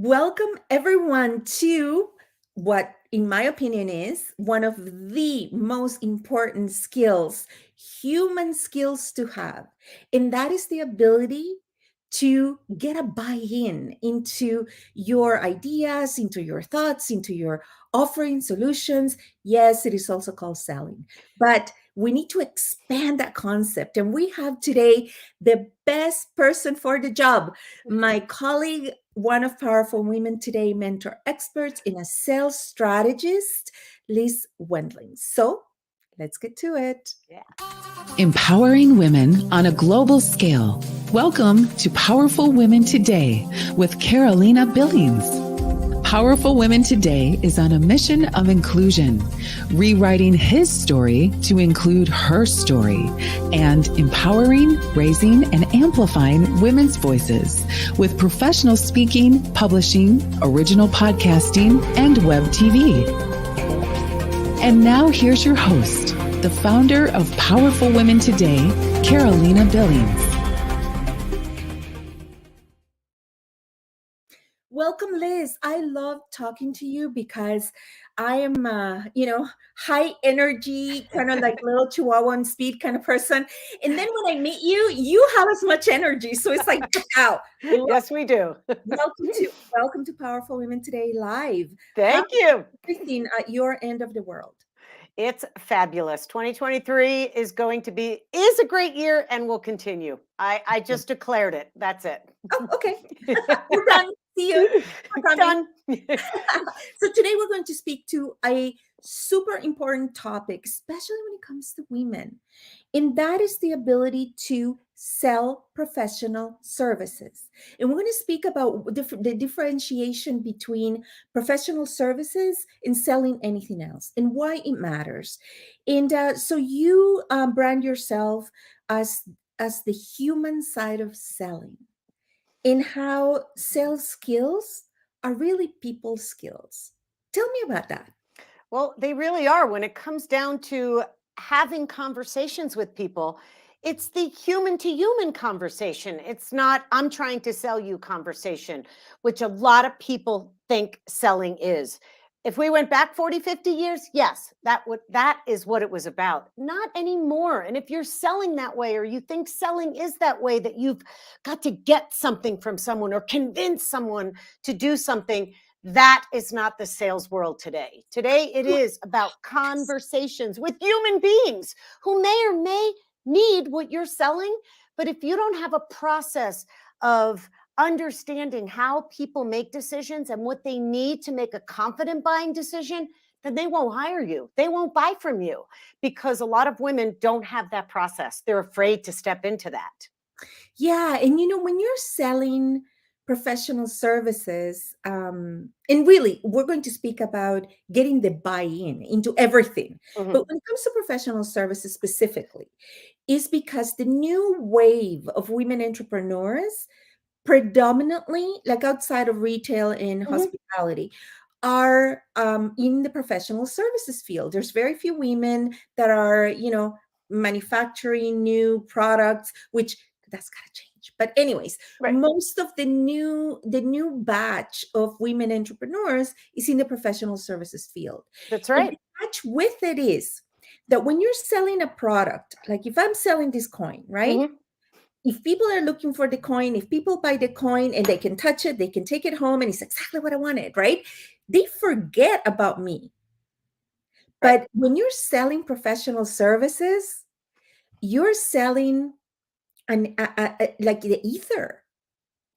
Welcome everyone to what, in my opinion, is one of the most important skills, human skills to have. And that is the ability to get a buy-in into your ideas, into your thoughts, into your offering solutions. Yes, it is also called selling, but we need to expand that concept. And we have today the best person for the job, my colleague, one of Powerful Women Today mentor experts in a sales strategist, Liz Wendling. So let's get to it. Yeah. Empowering women on a global scale. Welcome to Powerful Women Today with Carolina Billings. Powerful Women Today is on a mission of inclusion, rewriting his story to include her story, and empowering, raising, and amplifying women's voices with professional speaking, publishing, original podcasting, and web TV. And now here's your host, the founder of Powerful Women Today, Carolina Billings. Welcome, Liz. I love talking to you because I am, high energy, kind of like little chihuahua on speed kind of person. And then when I meet you, you have as much energy. So it's like, wow. Yes, we do. Welcome to Powerful Women Today Live. Thank you. Everything at your end of the world. It's fabulous. 2023 is a great year and will continue. I just declared it. That's it. Oh, okay. We're done. See you. Done. So today we're going to speak to a super important topic, especially when it comes to women. And that is the ability to sell professional services. And we're going to speak about the differentiation between professional services and selling anything else and why it matters. And so you brand yourself as the human side of selling, in how sales skills are really people skills. Tell me about that. Well, they really are. When it comes down to having conversations with people, it's the human to human conversation. It's not, I'm trying to sell you conversation, which a lot of people think selling is. If we went back 40, 50 years, yes, that is what it was about. Not anymore. And if you're selling that way, or you think selling is that way, that you've got to get something from someone or convince someone to do something, that is not the sales world today. Today, it is about conversations with human beings who may or may need what you're selling. But if you don't have a process of understanding how people make decisions and what they need to make a confident buying decision, then they won't hire you. They won't buy from you, because a lot of women don't have that process. They're afraid to step into that. Yeah. And when you're selling professional services, and really, we're going to speak about getting the buy-in into everything. Mhm. But when it comes to professional services specifically, is because the new wave of women entrepreneurs, predominantly like outside of retail and hospitality, are in the professional services field. There's very few women that are, manufacturing new products, which that's got to change. But anyways, Right. most of the new batch of women entrepreneurs is in the professional services field. That's And right. the catch with it is that when you're selling a product, like if I'm selling this coin, right? Mhm. If people are looking for the coin, if people buy the coin and they can touch it, they can take it home and it's exactly what I wanted, right? They forget about me. Right. But when you're selling professional services, you're selling like the ether,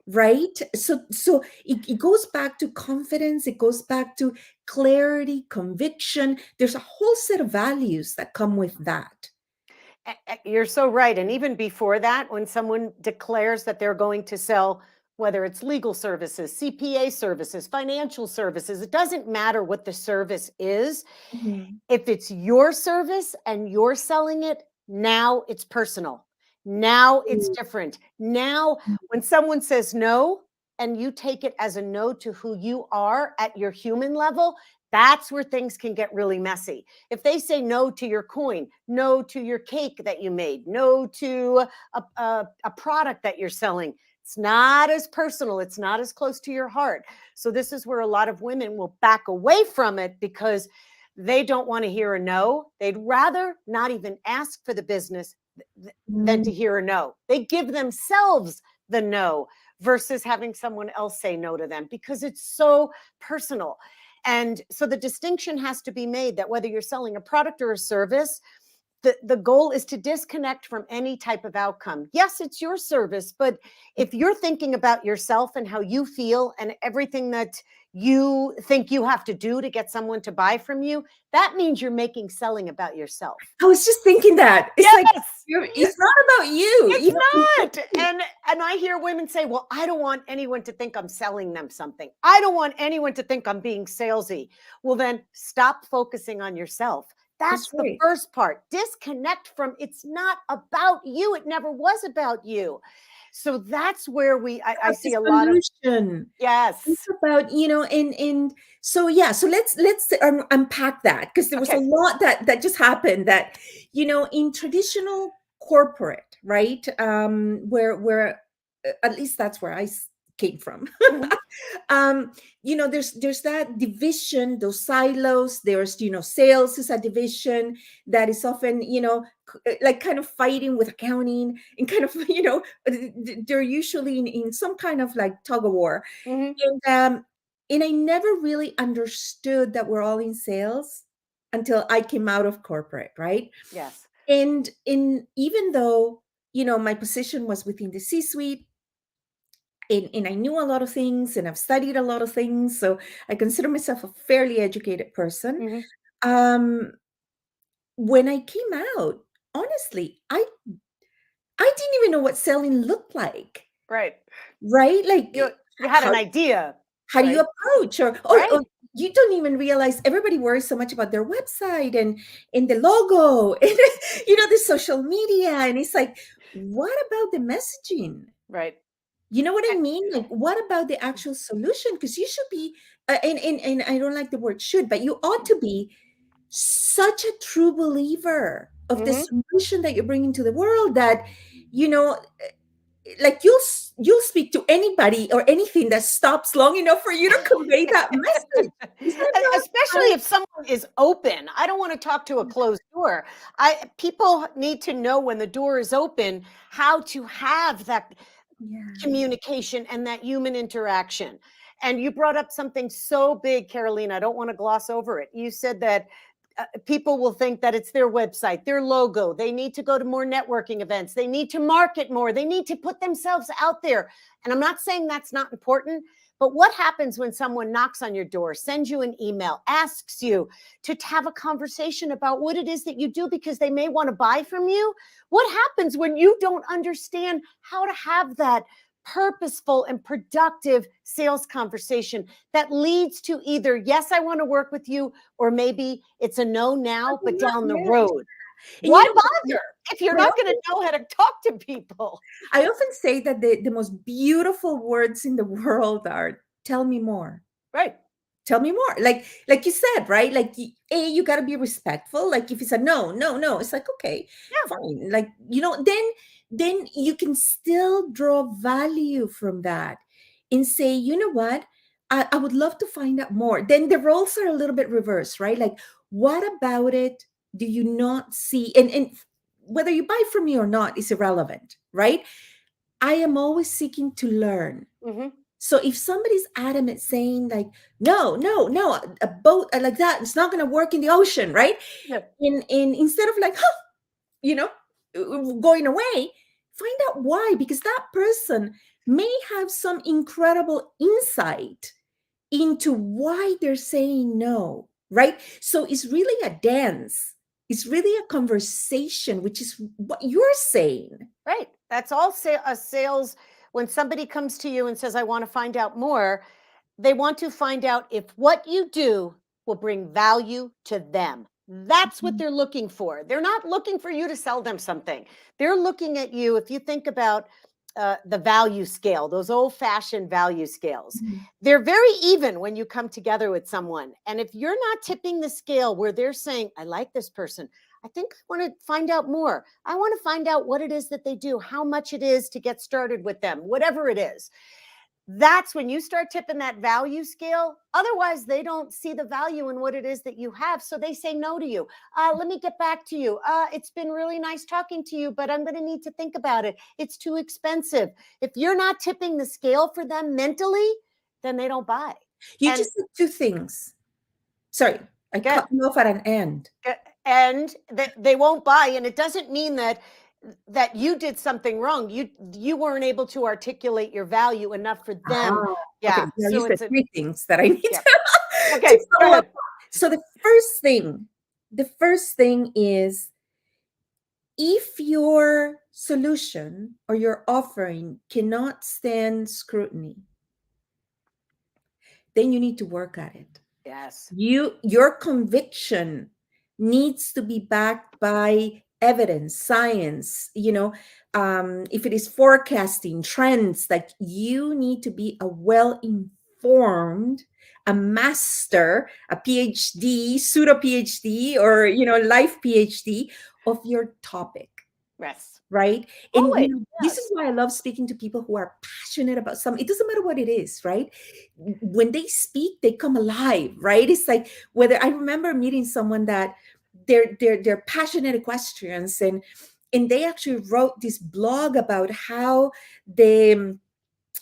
right? So it goes back to confidence. It goes back to clarity, conviction. There's a whole set of values that come with that. You're so right. And even before that, when someone declares that they're going to sell, whether it's legal services, CPA services, financial services, it doesn't matter what the service is. Mhm. If it's your service and you're selling it, now it's personal. Now it's different. Now, when someone says no, and you take it as a no to who you are at your human level, that's where things can get really messy. If they say no to your coin, no to your cake that you made, no to a product that you're selling, It's not as personal. It's not as close to your heart. So this is where a lot of women will back away from it because they don't want to hear a no. They'd rather not even ask for the business than to hear a no. They give themselves the no versus having someone else say no to them because it's so personal. And so the distinction has to be made that whether you're selling a product or a service, the goal is to disconnect from any type of outcome. Yes, it's your service, but if you're thinking about yourself and how you feel and everything that you think you have to do to get someone to buy from you, that means you're making selling about yourself. I was just thinking that. It's Yes. like, it's not about you. It's not. And I hear women say, well, I don't want anyone to think I'm selling them something. I don't want anyone to think I'm being salesy. Well, then stop focusing on yourself. That's the right. first part. Disconnect from, it's not about you. It never was about you. So that's where I see a lot of, yes. It's about, and so, yeah, so let's unpack that because there was a lot that just happened that, in traditional corporate, right? Where at least that's where I came from. There's that division, those silos. There's, sales is a division that is often, like kind of fighting with accounting and kind of, they're usually in some kind of like tug of war. And I never really understood that we're all in sales until I came out of corporate, right? Yes. And even though, my position was within the C-suite, and I knew a lot of things and I've studied a lot of things. So I consider myself a fairly educated person. When I came out, honestly, I didn't even know what selling looked like. Right. Right? Like you had an idea. How do you approach? Or you don't even realize everybody worries so much about their website and the logo and the social media. And it's like, what about the messaging? Right. You know what I mean? Like, what about the actual solution? Because you should be, and I don't like the word should, but you ought to be such a true believer of the solution that you're bringing to the world that, like you'll speak to anybody or anything that stops long enough for you to convey that message. Especially if someone is open. I don't want to talk to a closed door. People need to know when the door is open, how to have that communication and that human interaction. And you brought up something so big, Carolina. I don't want to gloss over it. You said that people will think that it's their website, their logo. They need to go to more networking events. They need to market more. They need to put themselves out there. And I'm not saying that's not important, but what happens when someone knocks on your door, sends you an email, asks you to have a conversation about what it is that you do because they may want to buy from you? What happens when you don't understand how to have that purposeful and productive sales conversation that leads to either, yes, I want to work with you, or maybe it's a no now, but down the road. Why bother if you're not going to know how to talk to people? I often say that the most beautiful words in the world are, tell me more. Right. Tell me more. Like you said, right? Like, you got to be respectful. Like if it's a no, it's like, okay, fine. Like, then you can still draw value from that and say, you know what? I would love to find out more. Then the roles are a little bit reversed, right? Like, what about it do you not see? And whether you buy from me or not is irrelevant, right? I am always seeking to learn. So if somebody's adamant saying like, no, a boat like that, it's not going to work in the ocean, right? In instead of like, going away, find out why, because that person may have some incredible insight into why they're saying no, right? So it's really a dance. It's really a conversation, which is what you're saying. Right. That's all a sales. When somebody comes to you and says, I want to find out more, they want to find out if what you do will bring value to them. That's what they're looking for. They're not looking for you to sell them something. They're looking at you. If you think about the value scale, those old-fashioned value scales, they're very even when you come together with someone. And if you're not tipping the scale where they're saying, I like this person, I think I want to find out more. I want to find out what it is that they do, how much it is to get started with them, whatever it is. That's when you start tipping that value scale. Otherwise, they don't see the value in what it is that you have. So they say no to you. Let me get back to you. It's been really nice talking to you, but I'm going to need to think about it. It's too expensive. If you're not tipping the scale for them mentally, then they don't buy. You And- just said two things. Sorry, I cut you off at an end. And they won't buy. And it doesn't mean that you did something wrong. You weren't able to articulate your value enough for them. Yeah. Okay. Now So you said three things that I need Yeah. to, Okay, to follow up. So the first thing is, if your solution or your offering cannot stand scrutiny, then you need to work at it. Yes. Your conviction needs to be backed by evidence, science. If it is forecasting trends, like, you need to be a well-informed, a master, a PhD, pseudo PhD, or life PhD of your topic. Yes. Right. And Always, this is why I love speaking to people who are passionate about something. It doesn't matter what it is, right? When they speak, they come alive, right? It's like, whether I remember meeting someone that they're passionate equestrians, and they actually wrote this blog about how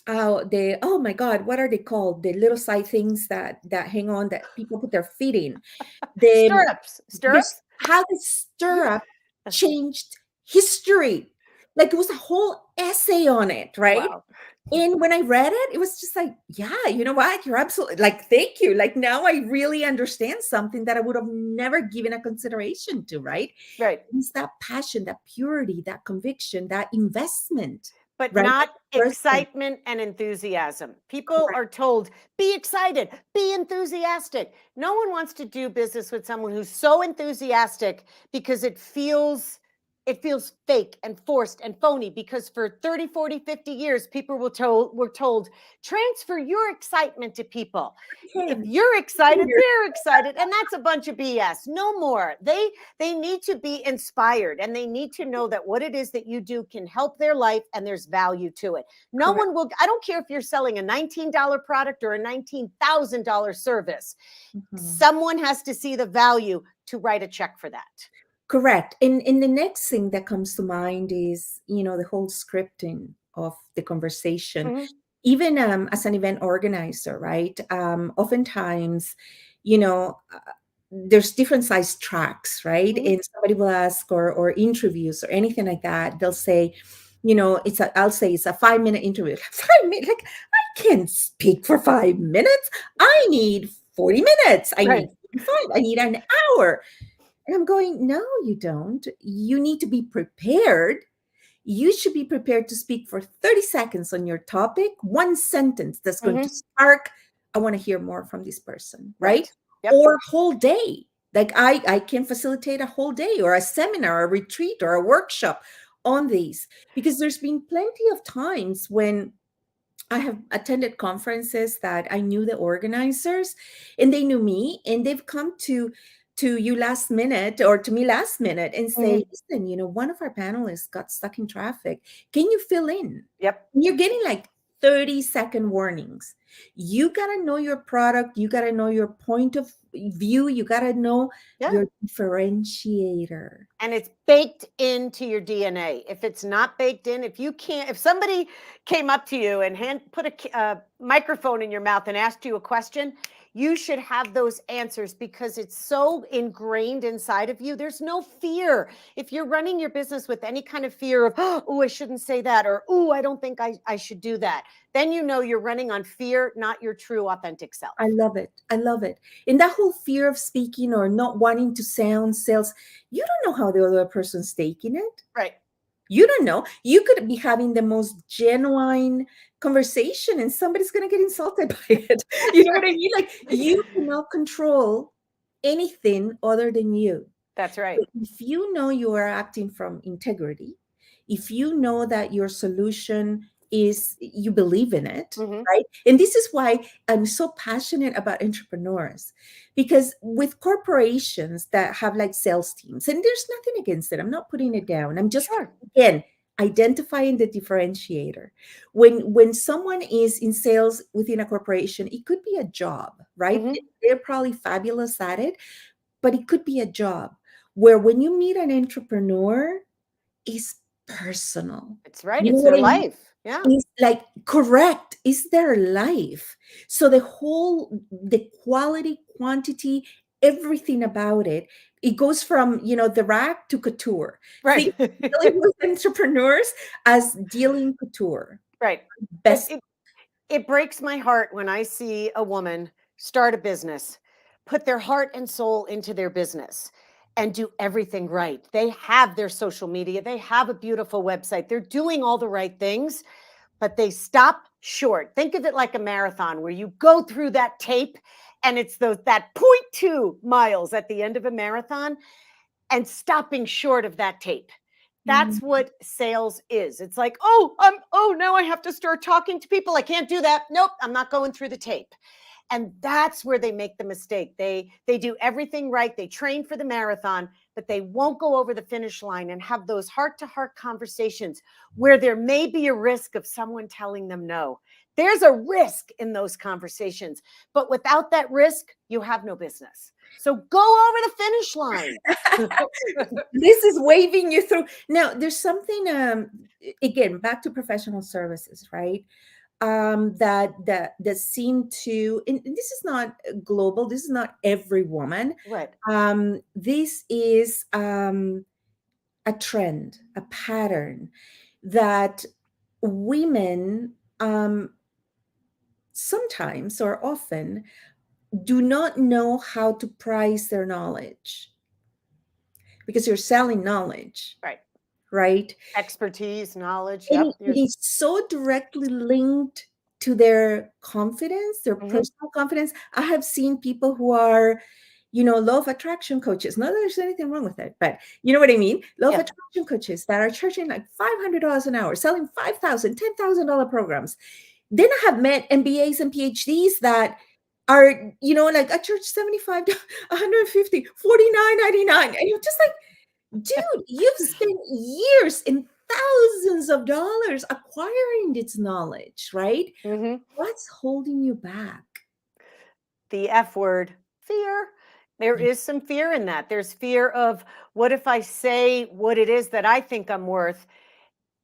oh my God, what are they called? The little side things that hang on, that people put their feet in. Stirrups. How the stirrup changed history. Like, it was a whole essay on it, right? Wow. And when I read it, it was just like, yeah, you know what? You're absolutely, like, thank you. Like, now I really understand something that I would have never given a consideration to, right? Right. It's that passion, that purity, that conviction, that investment. But right? not excitement and enthusiasm. People are told, be excited, be enthusiastic. No one wants to do business with someone who's so enthusiastic, because it feels fake and forced and phony. Because for 30, 40, 50 years, people were told, transfer your excitement to people. If you're excited, they're excited. And that's a bunch of BS. No more. They need to be inspired, and they need to know that what it is that you do can help their life, and there's value to it. No one will, I don't care if you're selling a $19 product or a $19,000 service. Someone has to see the value to write a check for that. Correct. And the next thing that comes to mind is, the whole scripting of the conversation. Even as an event organizer, right? Oftentimes, there's different size tracks, right? And somebody will ask, or interviews or anything like that. They'll say, I'll say it's a 5-minute interview. 5 minutes, like, I can't speak for 5 minutes. I need 40 minutes. I need 45. I need an hour. And I'm going, no, you don't. You need to be prepared. You should be prepared to speak for 30 seconds on your topic, one sentence that's going to spark, I want to hear more from this person, right? Yep. Or a whole day. Like, I can facilitate a whole day, or a seminar, a retreat, or a workshop on these, because there's been plenty of times when I have attended conferences that I knew the organizers, and they knew me, and they've come to you last minute, or to me last minute, and say, listen, one of our panelists got stuck in traffic. Can you fill in? Yep. And you're getting like 30-second warnings. You got to know your product. You got to know your point of view. You got to know your differentiator. And it's baked into your DNA. If it's not baked in, if somebody came up to you and put a microphone in your mouth and asked you a question, you should have those answers, because it's so ingrained inside of you. There's no fear. If you're running your business with any kind of fear of, oh, I shouldn't say that, or, oh, I don't think I should do that, then you're running on fear, not your true, authentic self. I love it. I love it. And that whole fear of speaking, or not wanting to sound sales, you don't know how the other person's taking it. Right. You don't know. You could be having the most genuine conversation, and somebody's going to get insulted by it. You know what I mean? Like, you cannot control anything other than you. That's right. But if you know you are acting from integrity, if you know that your solution is you believe in it, Mhm. right? And this is why I'm so passionate about entrepreneurs, because with corporations that have like sales teams, and there's nothing against it, I'm not putting it down. I'm just, Sure. again, identifying the differentiator. When someone is in sales within a corporation, it could be a job, right? Mhm. They're probably fabulous at it, but it could be a job where when you meet an entrepreneur, it's personal. It's right. You know It's what their I mean? life. Yeah. It's like correct, it's their life. So the quality, quantity, everything about it, it goes from, the rack to couture. Right. Think dealing with entrepreneurs as dealing couture. Right. It, Best. it it breaks my heart when I see a woman start a business, put their heart and soul into their business and do everything right. They have their social media, they have a beautiful website, they're doing all the right things, but they stop short. Think of it like a marathon where you go through that tape and it's that 0.2 miles at the end of a marathon and stopping short of that tape. Mm. That's what sales is. It's like, now I have to start talking to people. I can't do that. Nope, I'm not going through the tape. And that's where they make the mistake. They do everything right. They train for the marathon, but they won't go over the finish line and have those heart-to-heart conversations where there may be a risk of someone telling them no. There's a risk in those conversations, but without that risk, you have no business. So go over the finish line. This is waving you through. Now, there's something, again, back to professional services, right? That seem to, and this is not global, this is not every woman. Right. This is a trend, a pattern that women sometimes or often do not know how to price their knowledge, because you're selling knowledge, Right. right? Expertise, knowledge. And Yep. it is so directly linked to their confidence, their Mhm. personal confidence. I have seen people who are, law of attraction coaches. Not that there's anything wrong with it, but you know what I mean? Law of Yeah. attraction coaches that are charging like $500 an hour, selling $5,000, $10,000 programs. Then I have met MBAs and PhDs that are, like I charge 75, 150, 49.99. And you're just like, dude, you've spent years and thousands of dollars acquiring this knowledge, right? Mhm. What's holding you back? The F word, fear. There Yeah. is some fear in that. There's fear of what if I say what it is that I think I'm worth?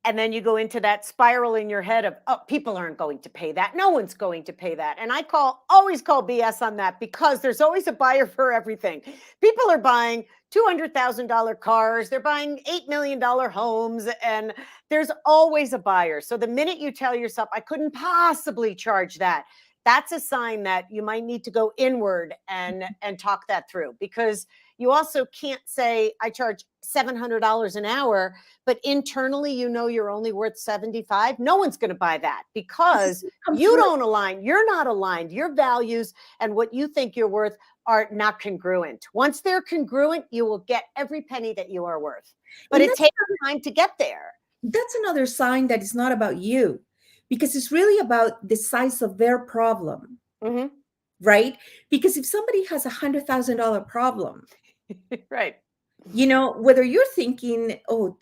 And then you go into that spiral in your head of, oh, people aren't going to pay that. No one's going to pay that. And I always call BS on that, because there's always a buyer for everything. People are buying $200,000 cars, they're buying $8 million homes, and there's always a buyer. So the minute you tell yourself, I couldn't possibly charge that, that's a sign that you might need to go inward and talk that through, because you also can't say I charge $700 an hour, but internally you're only worth 75. No one's going to buy that, because Come you through. don't align. You're not aligned. Your values and what you think you're worth are not congruent. Once they're congruent, you will get every penny that you are worth. But And it takes time to get there. that's another sign that it's not about you, because it's really about the size of their problem, Mhm. right? Because if somebody has $100,000 problem, Right. whether you're thinking, oh,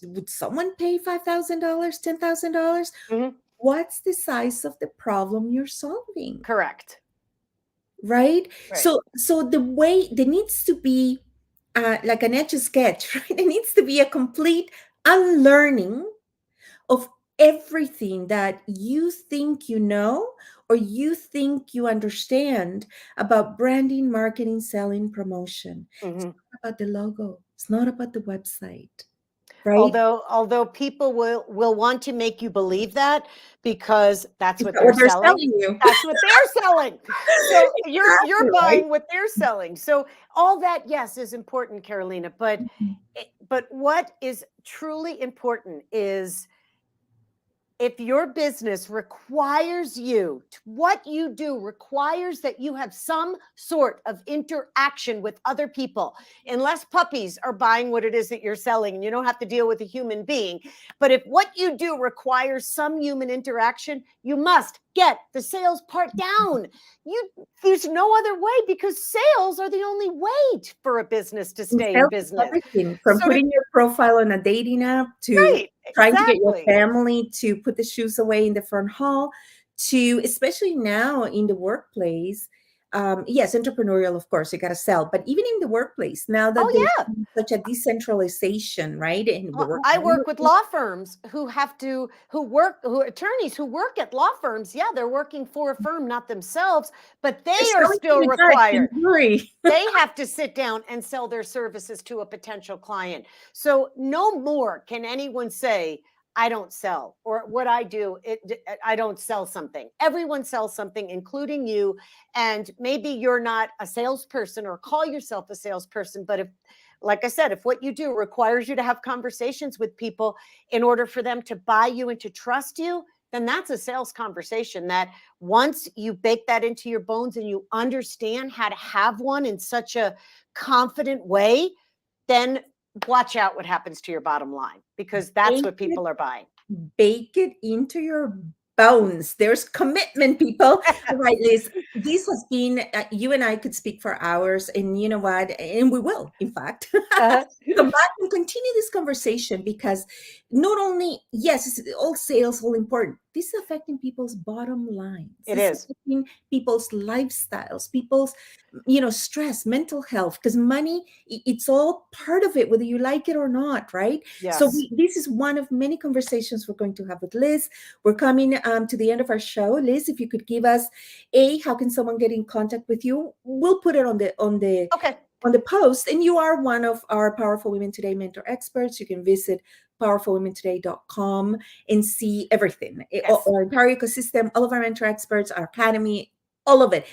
would someone pay $5,000, $10,000? Mhm. What's the size of the problem you're solving? Correct. Right? Right. So the way there needs to be like an etch a sketch, right? There needs to be a complete unlearning of everything that you think you know or you think you understand about branding, marketing, selling, promotion. It's Mhm. not about the logo. It's not about the website, right? Although people will want to make you believe that, because that's Is what that they're what they're selling. selling you? That's what they're selling. So you're Exactly, right? buying what they're selling. So all that, yes, is important, Carolina, but what is truly important is if your business requires you, what you do requires that you have some sort of interaction with other people, unless puppies are buying what it is that you're selling and you don't have to deal with a human being. But if what you do requires some human interaction, you must get the sales part down. There's no other way, because sales are the only way for a business to stay in business. Everything from putting your profile on a dating app to Right, trying to get your exactly. family to put the shoes away in the front hall, to especially now in the workplace. Yes, entrepreneurial, of course, you got to sell, but even in the workplace, now that there's Yeah. such a decentralization, right? And I work with law firms who attorneys who work at law firms. Yeah, they're working for a firm, not themselves, but they are still required. They have to sit down and sell their services to a potential client. So no more can anyone say, I don't sell, or what I do, I don't sell something. Everyone sells something, including you. And maybe you're not a salesperson or call yourself a salesperson, but like I said, if what you do requires you to have conversations with people in order for them to buy you and to trust you, then that's a sales conversation that once you bake that into your bones and you understand how to have one in such a confident way, then watch out what happens to your bottom line, because that's what people are buying. Bake it into your bones. There's commitment, people. All right, Liz, this has been, you and I could speak for hours, and you know what? And we will, in fact. Come back and continue this conversation, because not only, yes, all sales, all important. This is affecting people's bottom lines. It is affecting people's lifestyles, people's, stress, mental health, because money, it's all part of it, whether you like it or not, right? Yes. So this is one of many conversations we're going to have with Liz. We're coming to the end of our show. Liz, if you could give us how can someone get in contact with you? We'll put it on the okay. On the post, and you are one of our Powerful Women Today mentor experts. You can visit powerfulwomentoday.com and see everything. Yes. Our entire ecosystem, all of our mentor experts, our academy, all of it,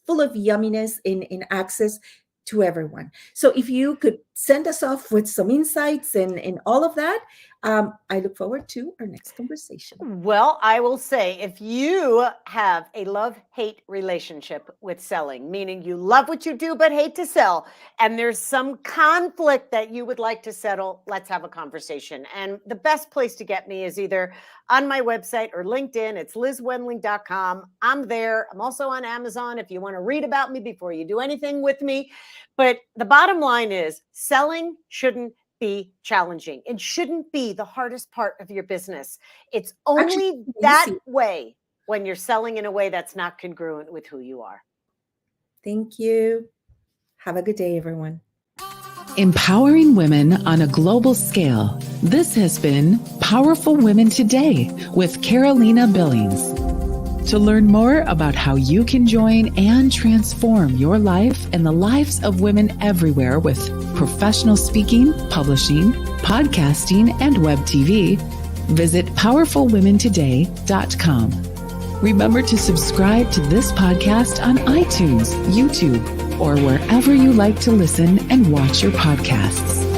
full of yumminess in access to everyone. So if you could send us off with some insights and all of that, I look forward to our next conversation. Well, I will say, if you have a love-hate relationship with selling, meaning you love what you do but hate to sell, and there's some conflict that you would like to settle, let's have a conversation. And the best place to get me is either on my website or LinkedIn. It's lizwendling.com. I'm there. I'm also on Amazon if you want to read about me before you do anything with me. But the bottom line is, selling shouldn't be challenging. It shouldn't be the hardest part of your business. It's only that way when you're selling in a way that's not congruent with who you are. Thank you. Have a good day, everyone. Empowering women on a global scale. This has been Powerful Women Today with Carolina Billings. To learn more about how you can join and transform your life and the lives of women everywhere with professional speaking, publishing, podcasting, and web TV, visit powerfulwomentoday.com. Remember to subscribe to this podcast on iTunes, YouTube, or wherever you like to listen and watch your podcasts.